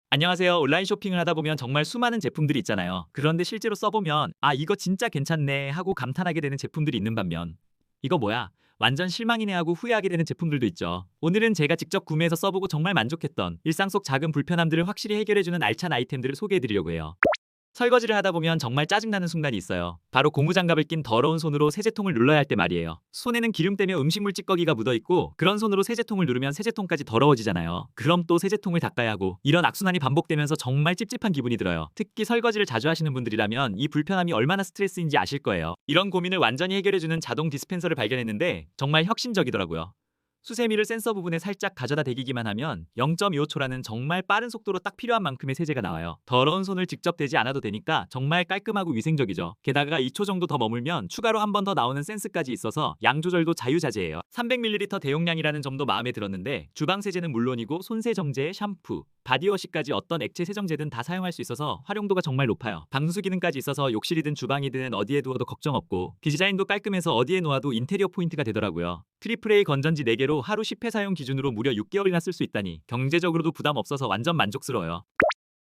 안녕하세요. 온라인 쇼핑을 하다 보면 정말 수많은 제품들이 있잖아요. 그런데 실제로 써보면 이거 진짜 괜찮네 하고 감탄하게 되는 제품들이 있는 반면 이거 뭐야? 완전 실망이네 하고 후회하게 되는 제품들도 있죠. 오늘은 제가 직접 구매해서 써보고 정말 만족했던 일상 속 작은 불편함들을 확실히 해결해주는 알찬 아이템들을 소개해드리려고 해요. 설거지를 하다 보면 정말 짜증나는 순간이 있어요. 바로 고무장갑을 낀 더러운 손으로 세제통을 눌러야 할 때 말이에요. 손에는 기름 때문에 음식물 찌꺼기가 묻어있고 그런 손으로 세제통을 누르면 세제통까지 더러워지잖아요. 그럼 또 세제통을 닦아야 하고 이런 악순환이 반복되면서 정말 찝찝한 기분이 들어요. 특히 설거지를 자주 하시는 분들이라면 이 불편함이 얼마나 스트레스인지 아실 거예요. 이런 고민을 완전히 해결해주는 자동 디스펜서를 발견했는데 정말 혁신적이더라고요. 수세미를 센서 부분에 살짝 가져다 대기기만 하면 0.25초라는 정말 빠른 속도로 딱 필요한 만큼의 세제가 나와요. 더러운 손을 직접 대지 않아도 되니까 정말 깔끔하고 위생적이죠. 게다가 2초 정도 더 머물면 추가로 한 번 더 나오는 센스까지 있어서 양 조절도 자유자재예요. 300ml 대용량이라는 점도 마음에 들었는데 주방 세제는 물론이고 손세정제, 샴푸, 바디워시까지 어떤 액체 세정제든 다 사용할 수 있어서 활용도가 정말 높아요. 방수 기능까지 있어서 욕실이든 주방이든 어디에 두어도 걱정 없고 디자인도 깔끔해서 어디에 놓아도 인테리어 포인트가 되더라고요. 트리플 A 건전지 4개로 하루 10회 사용 기준으로 무려 6개월이나 쓸 수 있다니 경제적으로도 부담 없어서 완전 만족스러워요.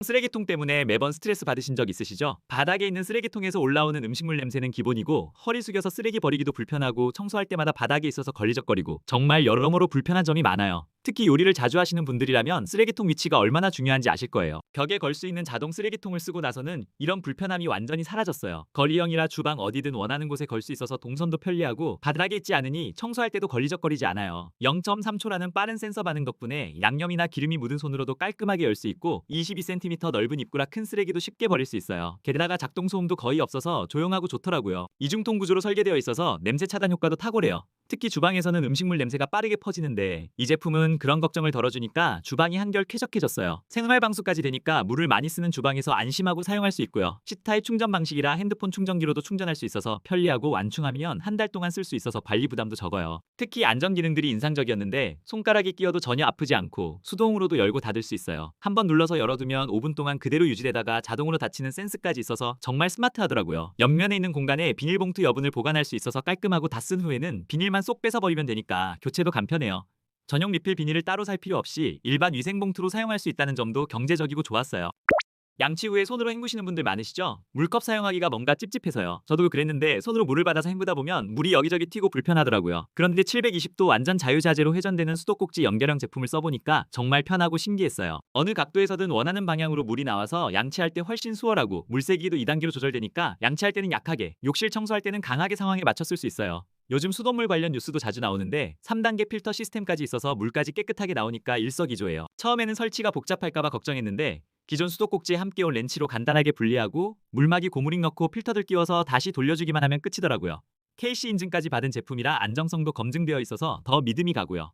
쓰레기통 때문에 매번 스트레스 받으신 적 있으시죠? 바닥에 있는 쓰레기통에서 올라오는 음식물 냄새는 기본이고 허리 숙여서 쓰레기 버리기도 불편하고 청소할 때마다 바닥에 있어서 걸리적거리고 정말 여러모로 불편한 점이 많아요. 특히 요리를 자주 하시는 분들이라면 쓰레기통 위치가 얼마나 중요한지 아실 거예요. 벽에 걸 수 있는 자동 쓰레기통을 쓰고 나서는 이런 불편함이 완전히 사라졌어요. 거리형이라 주방 어디든 원하는 곳에 걸 수 있어서 동선도 편리하고 바닥에 있지 않으니 청소할 때도 걸리적거리지 않아요. 0.3초라는 빠른 센서 반응 덕분에 양념이나 기름이 묻은 손으로도 깔끔하게 열 수 있고 22cm 넓은 입구라 큰 쓰레기도 쉽게 버릴 수 있어요. 게다가 작동 소음도 거의 없어서 조용하고 좋더라고요. 이중통 구조로 설계되어 있어서 냄새 차단 효과도 탁월해요. 특히 주방에서는 음식물 냄새가 빠르게 퍼지는데 이 제품은 그런 걱정을 덜어주니까 주방이 한결 쾌적해졌어요. 생활 방수까지 되니까 물을 많이 쓰는 주방에서 안심하고 사용할 수 있고요. C타입 충전 방식이라 핸드폰 충전기로도 충전할 수 있어서 편리하고 완충하면 한 달 동안 쓸 수 있어서 관리 부담도 적어요. 특히 안전 기능들이 인상적이었는데 손가락이 끼어도 전혀 아프지 않고 수동으로도 열고 닫을 수 있어요. 한번 눌러서 열어두면 5분 동안 그대로 유지되다가 자동으로 닫히는 센스까지 있어서 정말 스마트하더라고요. 옆면에 있는 공간에 비닐봉투 여분을 보관할 수 있어서 깔끔하고 다 쓴 후에는 비닐만 쏙 빼서버리면 되니까 교체도 간편해요. 전용 리필 비닐을 따로 살 필요 없이 일반 위생봉투로 사용할 수 있다는 점도 경제적이고 좋았어요. 양치 후에 손으로 헹구시는 분들 많으시죠? 물컵 사용하기가 뭔가 찝찝해서요. 저도 그랬는데 손으로 물을 받아서 헹구다 보면 물이 여기저기 튀고 불편하더라고요. 그런데 720도 완전 자유자재로 회전되는 수도꼭지 연결형 제품을 써보니까 정말 편하고 신기했어요. 어느 각도에서든 원하는 방향으로 물이 나와서 양치할 때 훨씬 수월하고 물세기도 2단계로 조절되니까 양치할 때는 약하게, 욕실 청소할 때는 강하게 상황에 맞춰 쓸 수 있어요. 요즘 수돗물 관련 뉴스도 자주 나오는데 3단계 필터 시스템까지 있어서 물까지 깨끗하게 나오니까 일석이조예요. 처음에는 설치가 복잡할까봐 걱정했는데 기존 수도꼭지에 함께 온 렌치로 간단하게 분리하고 물막이 고무링 넣고 필터들 끼워서 다시 돌려주기만 하면 끝이더라고요. KC 인증까지 받은 제품이라 안정성도 검증되어 있어서 더 믿음이 가고요.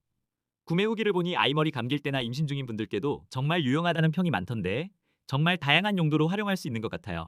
구매 후기를 보니 아이머리 감길 때나 임신 중인 분들께도 정말 유용하다는 평이 많던데 정말 다양한 용도로 활용할 수 있는 것 같아요.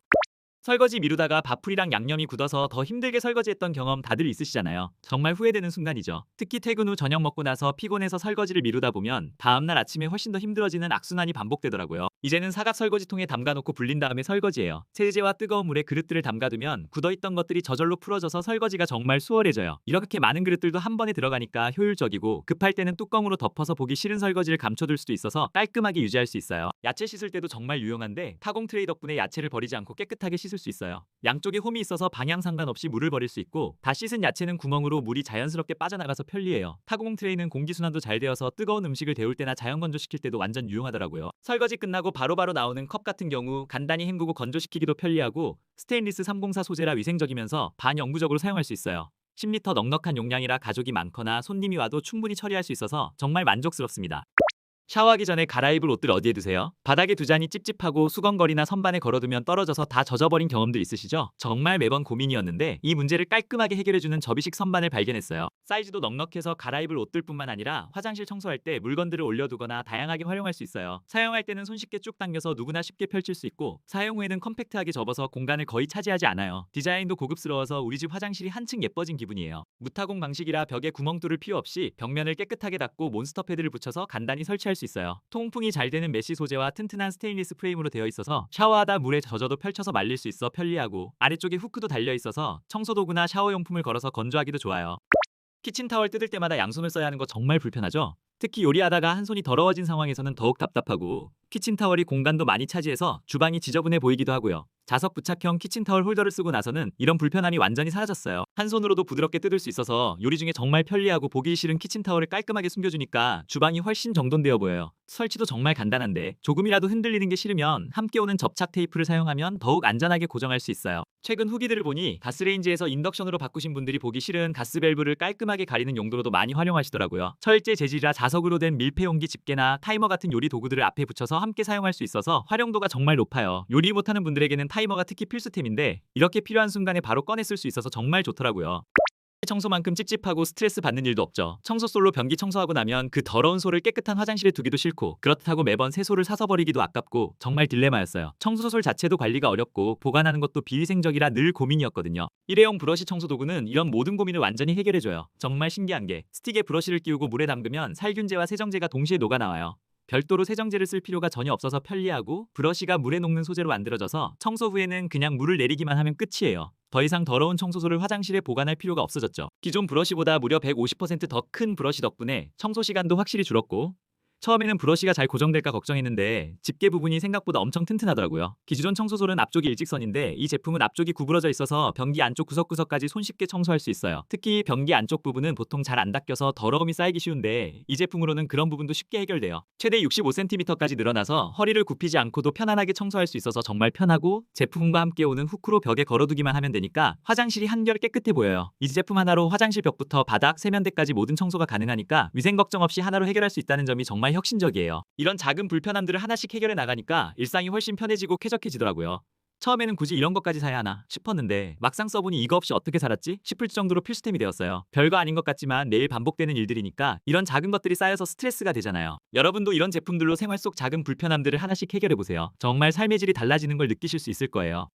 설거지 미루다가 밥풀이랑 양념이 굳어서 더 힘들게 설거지했던 경험 다들 있으시잖아요. 정말 후회되는 순간이죠. 특히 퇴근 후 저녁 먹고 나서 피곤해서 설거지를 미루다 보면 다음날 아침에 훨씬 더 힘들어지는 악순환이 반복되더라고요. 이제는 사각 설거지통에 담가놓고 불린 다음에 설거지해요. 세제와 뜨거운 물에 그릇들을 담가두면 굳어있던 것들이 저절로 풀어져서 설거지가 정말 수월해져요. 이렇게 많은 그릇들도 한 번에 들어가니까 효율적이고 급할 때는 뚜껑으로 덮어서 보기 싫은 설거지를 감춰둘 수도 있어서 깔끔하게 유지할 수 있어요. 야채 씻을 때도 정말 유용한데 타공 트레이 덕분에 야채를 버리지 않고 깨끗하게 씻을 수 있어요. 양쪽에 홈이 있어서 방향 상관없이 물을 버릴 수 있고 다 씻은 야채는 구멍으로 물이 자연스럽게 빠져나가서 편리해요. 타공 트레이는 공기순환도 잘 되어서 뜨거운 음식을 데울 때나 자연 건조시킬 때도 완전 유용하더라고요. 설거지 끝나고 바로바로 나오는 컵 같은 경우 간단히 헹구고 건조시키기도 편리하고 스테인리스 304 소재라 위생적이면서 반영구적으로 사용할 수 있어요. 10리터 넉넉한 용량이라 가족이 많거나 손님이 와도 충분히 처리할 수 있어서 정말 만족스럽습니다. 샤워하기 전에 갈아입을 옷들 어디에 두세요? 바닥에 두자니 찝찝하고 수건걸이나 선반에 걸어두면 떨어져서 다 젖어버린 경험도 있으시죠? 정말 매번 고민이었는데 이 문제를 깔끔하게 해결해주는 접이식 선반을 발견했어요. 사이즈도 넉넉해서 갈아입을 옷들뿐만 아니라 화장실 청소할 때 물건들을 올려두거나 다양하게 활용할 수 있어요. 사용할 때는 손쉽게 쭉 당겨서 누구나 쉽게 펼칠 수 있고 사용 후에는 컴팩트하게 접어서 공간을 거의 차지하지 않아요. 디자인도 고급스러워서 우리 집 화장실이 한층 예뻐진 기분이에요. 무타공 방식이라 벽에 구멍 뚫을 필요 없이 벽면을 깨끗하게 닦고 몬스터 패드를 붙여서 간단히 설치할 수 있어요. 통풍이 잘 되는 메쉬 소재와 튼튼한 스테인리스 프레임으로 되어 있어서 샤워하다 물에 젖어도 펼쳐서 말릴 수 있어 편리하고 아래쪽에 후크도 달려 있어서 청소도구나 샤워용품을 걸어서 건조하기도 좋아요. 키친타월 뜯을 때마다 양손을 써야 하는 거 정말 불편하죠? 특히 요리하다가 한 손이 더러워진 상황에서는 더욱 답답하고 키친타월이 공간도 많이 차지해서 주방이 지저분해 보이기도 하고요. 자석 부착형 키친타월 홀더를 쓰고 나서는 이런 불편함이 완전히 사라졌어요. 한 손으로도 부드럽게 뜯을 수 있어서 요리 중에 정말 편리하고 보기 싫은 키친타월을 깔끔하게 숨겨주니까 주방이 훨씬 정돈되어 보여요. 설치도 정말 간단한데 조금이라도 흔들리는 게 싫으면 함께 오는 접착 테이프를 사용하면 더욱 안전하게 고정할 수 있어요. 최근 후기들을 보니 가스레인지에서 인덕션으로 바꾸신 분들이 보기 싫은 가스 밸브를 깔끔하게 가리는 용도로도 많이 활용하시더라고요. 철제 재질이라 자석으로 된 밀폐용기 집게나 타이머 같은 요리 도구들을 앞에 붙여서 함께 사용할 수 있어서 활용도가 정말 높아요. 요리 못하는 분들에게는 타이머가 특히 필수템인데 이렇게 필요한 순간에 바로 꺼내 쓸 수 있어서 정말 좋더라고요. 청소만큼 찝찝하고 스트레스 받는 일도 없죠. 청소솔로 변기 청소하고 나면 그 더러운 솔을 깨끗한 화장실에 두기도 싫고 그렇다고 매번 새 솔을 사서 버리기도 아깝고 정말 딜레마였어요. 청소솔 자체도 관리가 어렵고 보관하는 것도 비위생적이라 늘 고민이었거든요. 일회용 브러쉬 청소 도구는 이런 모든 고민을 완전히 해결해줘요. 정말 신기한 게 스틱에 브러쉬를 끼우고 물에 담그면 살균제와 세정제가 동시에 녹아나와요. 별도로 세정제를 쓸 필요가 전혀 없어서 편리하고 브러쉬가 물에 녹는 소재로 만들어져서 청소 후에는 그냥 물을 내리기만 하면 끝이에요. 더 이상 더러운 청소솔을 화장실에 보관할 필요가 없어졌죠. 기존 브러쉬보다 무려 150%더 큰 브러쉬 덕분에 청소 시간도 확실히 줄었고 처음에는 브러쉬가 잘 고정될까 걱정했는데 집게 부분이 생각보다 엄청 튼튼하더라고요. 기존 청소솔은 앞쪽이 일직선인데 이 제품은 앞쪽이 구부러져 있어서 변기 안쪽 구석구석까지 손쉽게 청소할 수 있어요. 특히 변기 안쪽 부분은 보통 잘 안 닦여서 더러움이 쌓이기 쉬운데 이 제품으로는 그런 부분도 쉽게 해결돼요. 최대 65cm까지 늘어나서 허리를 굽히지 않고도 편안하게 청소할 수 있어서 정말 편하고 제품과 함께 오는 후크로 벽에 걸어두기만 하면 되니까 화장실이 한결 깨끗해 보여요. 이 제품 하나로 화장실 벽부터 바닥, 세면대까지 모든 청소가 가능하니까 위생 걱정 없이 하나로 해결할 수 있다는 점이 정말 혁신적이에요. 이런 작은 불편함들을 하나씩 해결해 나가니까 일상이 훨씬 편해지고 쾌적해지더라고요. 처음에는 굳이 이런 것까지 사야 하나 싶었는데 막상 써보니 이거 없이 어떻게 살았지? 싶을 정도로 필수템이 되었어요. 별거 아닌 것 같지만 매일 반복되는 일들이니까 이런 작은 것들이 쌓여서 스트레스가 되잖아요. 여러분도 이런 제품들로 생활 속 작은 불편함들을 하나씩 해결해보세요. 정말 삶의 질이 달라지는 걸 느끼실 수 있을 거예요.